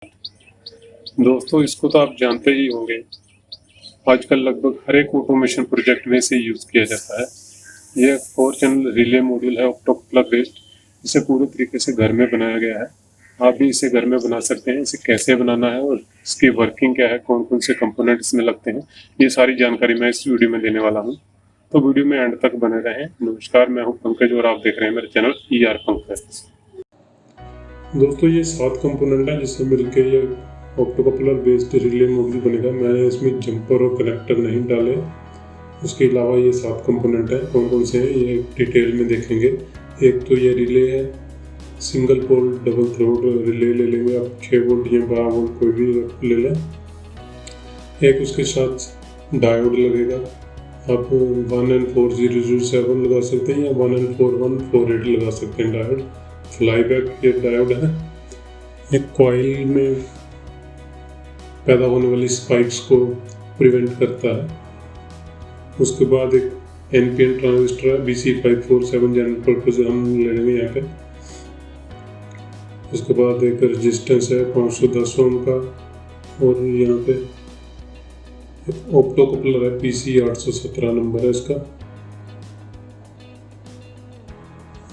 दोस्तों, इसको तो आप जानते ही होंगे। आजकल लगभग हर एक ऑटोमेशन प्रोजेक्ट में से यूज किया जाता है। यह 4 चैनल रिले मॉड्यूल है, ऑप्टोकपलर बेस्ड। इसे पूरे तरीके से घर में बनाया गया है। आप भी इसे घर में बना सकते हैं। इसे कैसे बनाना है और इसकी वर्किंग क्या है, कौन कौन से कंपोनेंट इसमें लगते हैं, ये सारी जानकारी मैं इस वीडियो में देने वाला हूँ। तो वीडियो में एंड तक बने रहें। नमस्कार, मैं हूँ पंकज और आप देख रहे हैं मेरे चैनल पंकज। दोस्तों, ये 7 कंपोनेंट है जिससे मिलकर ये ऑप्टोकपलर बेस्ड रिले मॉड्यूल बनेगा। मैंने इसमें जंपर और कनेक्टर नहीं डाले। उसके अलावा ये 7 कंपोनेंट है। कौन कौन से हैं ये डिटेल में देखेंगे। एक तो ये रिले है, सिंगल पोल डबल थ्रोड रिले ले लेंगे आप। 6 वोल्ट या 12 वोल्ट कोई भी ले लें। एक उसके साथ डायोड लगेगा। आप 1N4007 लगा सकते हैं या 1N4148 लगा सकते हैं डायोड। फ्लाईबैक ये डायोड है। एक कॉइल में पैदा होने वाली स्पाइक्स को प्रिवेंट करता है। उसके बाद एक NPN ट्रांजिस्टर है, BC547 जनरल पर्पस हम ले लेंगे यहाँ पे। उसके बाद एक रेजिस्टेंस है 510 ओम का, और यहाँ पे ऑप्टोकपलर है, PC817 नंबर है इसका।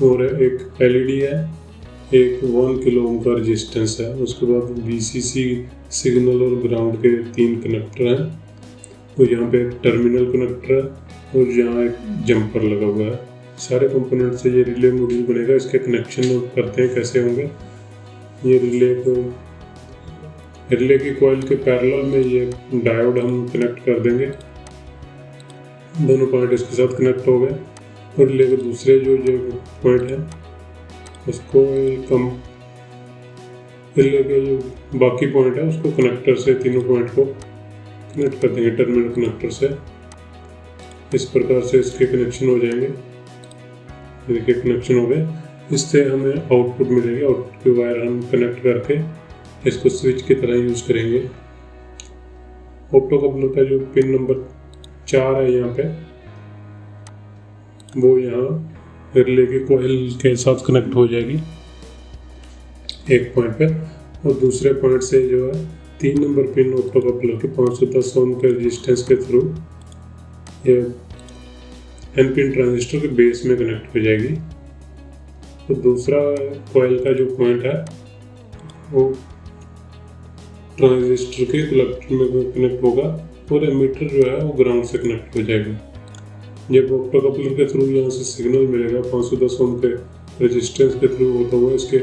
और एक LED है, एक 1 किलो ओम का रेजिस्टेंस है। उसके बाद VCC सिग्नल और ग्राउंड के 3 कनेक्टर हैं। और यहाँ पे एक टर्मिनल कनेक्टर है और यहाँ एक जंपर लगा हुआ है। सारे कंपोनेंट से ये रिले मॉड्यूल बनेगा। इसके कनेक्शन करते हैं कैसे होंगे। ये रिले की कॉइल के पैरेलल में ये डायोड हम कनेक्ट कर देंगे। दोनों पॉइंट इसके साथ कनेक्ट हो गए। और रिले के दूसरे जो पॉइंट है उसको रिले के जो बाकी पॉइंट है उसको कनेक्टर से, तीनों पॉइंट को कनेक्ट कर देंगे टर्मिनल कनेक्टर से। इस प्रकार से इसके कनेक्शन हो जाएंगे। देखिए कनेक्शन हो गए। इससे हमें आउटपुट मिलेगी। आउटपुट के वायर हम कनेक्ट करके इसको स्विच की तरह यूज करेंगे। ऑप्टोकपलर का जो पिन नंबर 4 है यहाँ पे, वो यहाँ रिले के कॉइल के साथ कनेक्ट हो जाएगी एक पॉइंट पे। और दूसरे पॉइंट से जो है 3 नंबर पिन ऑप्टोकपलर के 510 ओम के रेजिस्टेंस के थ्रू ये NPN ट्रांजिस्टर के बेस में कनेक्ट हो जाएगी। तो दूसरा कॉइल का जो पॉइंट है वो ट्रांजिस्टर के कलेक्टर में कनेक्ट होगा और एमीटर जो है वो ग्राउंड से कनेक्ट हो जाएगा। जब ऑप्टोकपलर के थ्रू यहाँ से सिग्नल मिलेगा 510 ओम के रेजिस्टेंस के थ्रू होता हुआ इसके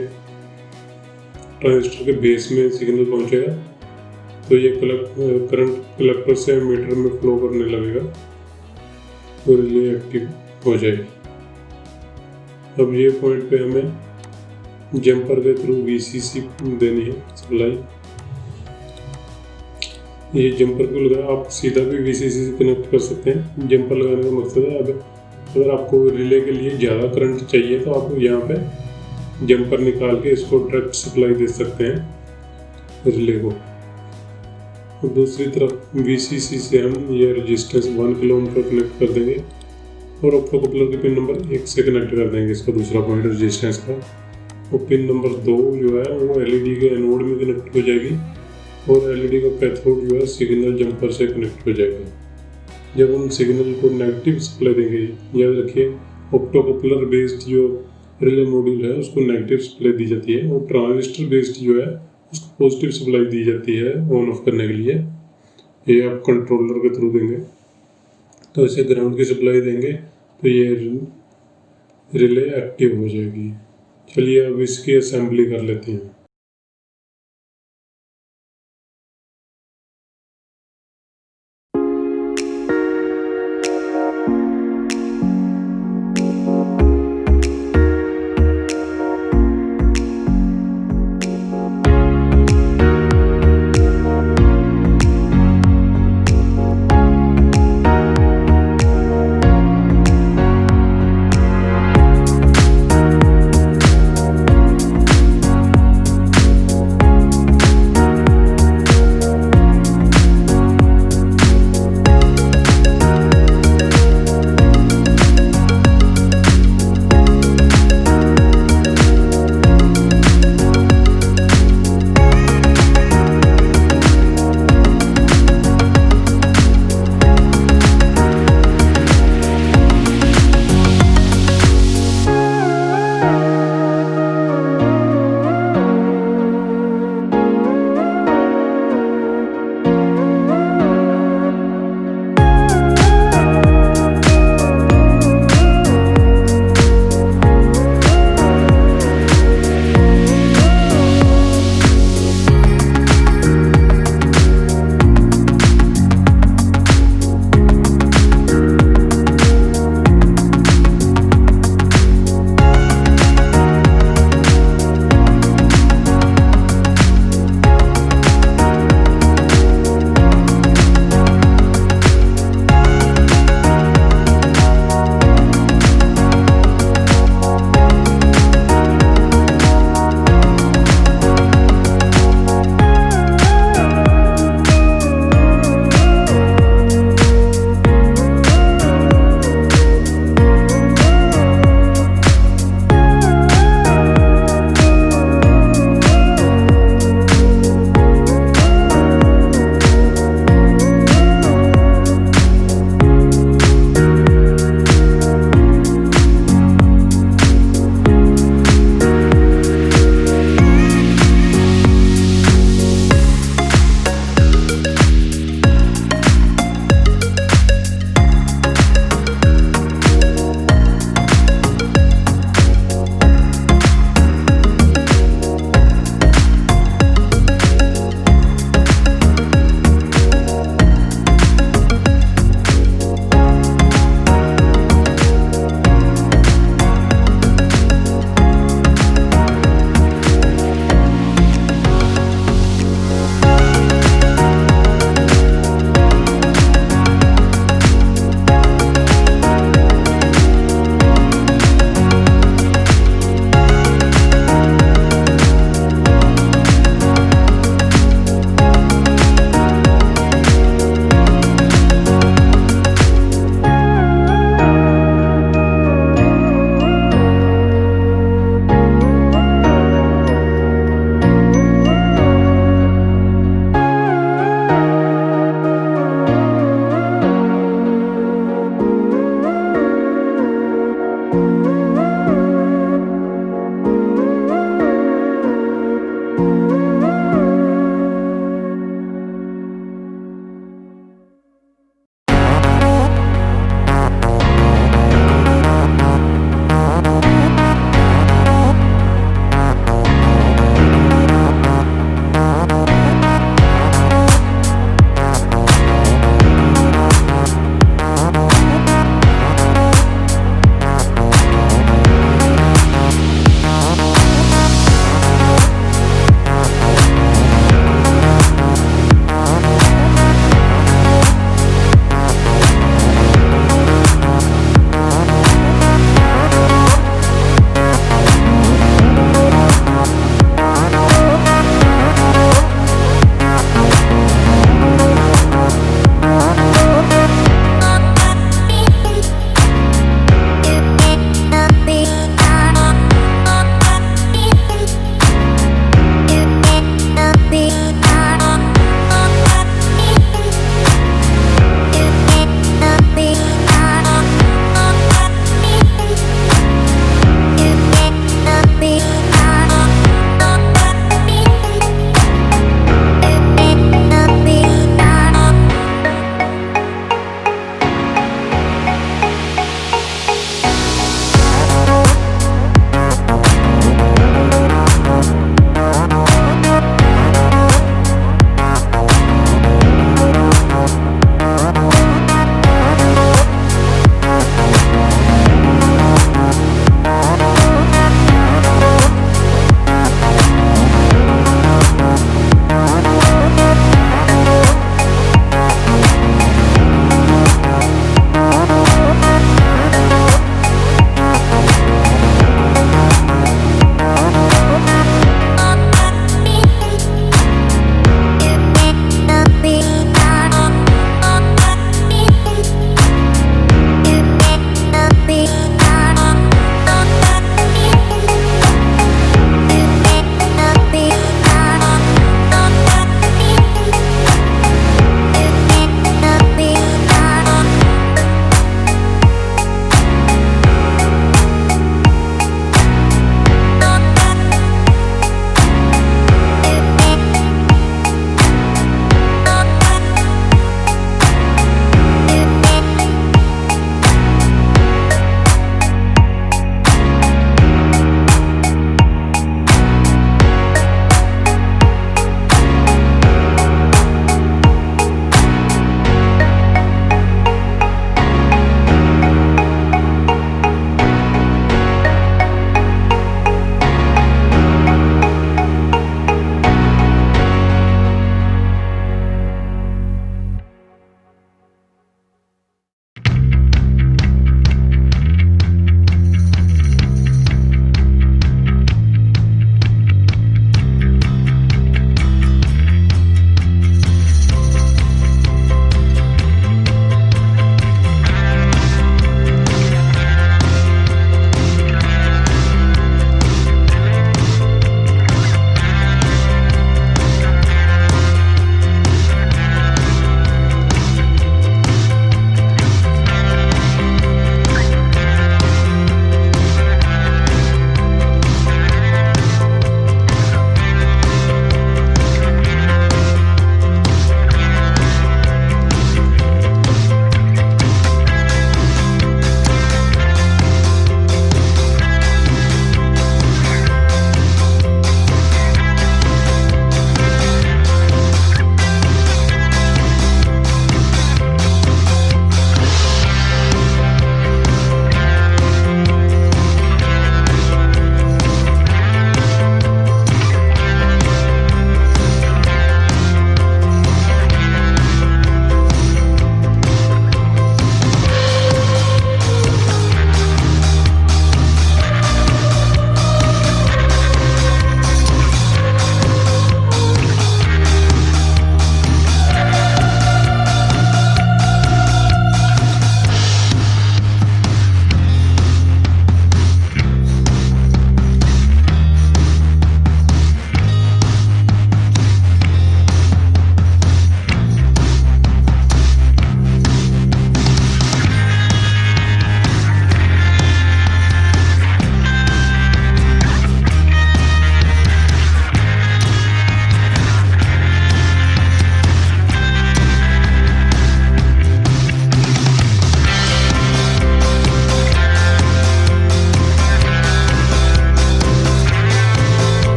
ट्रांजिस्टर के बेस में सिग्नल पहुँचेगा। तो ये करंट कलेक्टर से एमीटर में फ्लो करने लगेगा और रिले एक्टिव हो जाएगी। अब ये पॉइंट पे हमें जंपर के थ्रू VCC देनी है सप्लाई। ये जंपर को लगा, आप सीधा भी VCC से कनेक्ट कर सकते हैं। जंपर लगाने का मकसद है अगर आपको रिले के लिए ज़्यादा करंट चाहिए तो आप यहाँ पे जंपर निकाल के इसको डायरेक्ट सप्लाई दे सकते हैं रिले को। और दूसरी तरफ VCC से हम ये रेजिस्टेंस 1 किलो ओम पर कनेक्ट कर देंगे और ऑप्टोकपलर के पिन नंबर 1 से कनेक्ट कर देंगे इसका दूसरा पॉइंट रेजिस्टेंस का। और पिन नंबर 2 जो है वो LED के एनोड में कनेक्ट हो जाएगी और LED का कैथोड जो है सिग्नल जंपर से कनेक्ट हो जाएगा। जब हम सिग्नल को नेगेटिव सप्लाई देंगे, याद रखिए ऑप्टोकपलर बेस्ड जो रिले मॉड्यूल है उसको नेगेटिव सप्लाई दी जाती है और ट्रांजिस्टर बेस्ड जो है उसको पॉजिटिव सप्लाई दी जाती है ऑन ऑफ करने के लिए। ये आप कंट्रोलर के थ्रू देंगे। तो इसे ग्राउंड की सप्लाई देंगे तो ये रिले एक्टिव हो जाएगी। चलिए अब इसकी असेंबली कर लेते हैं।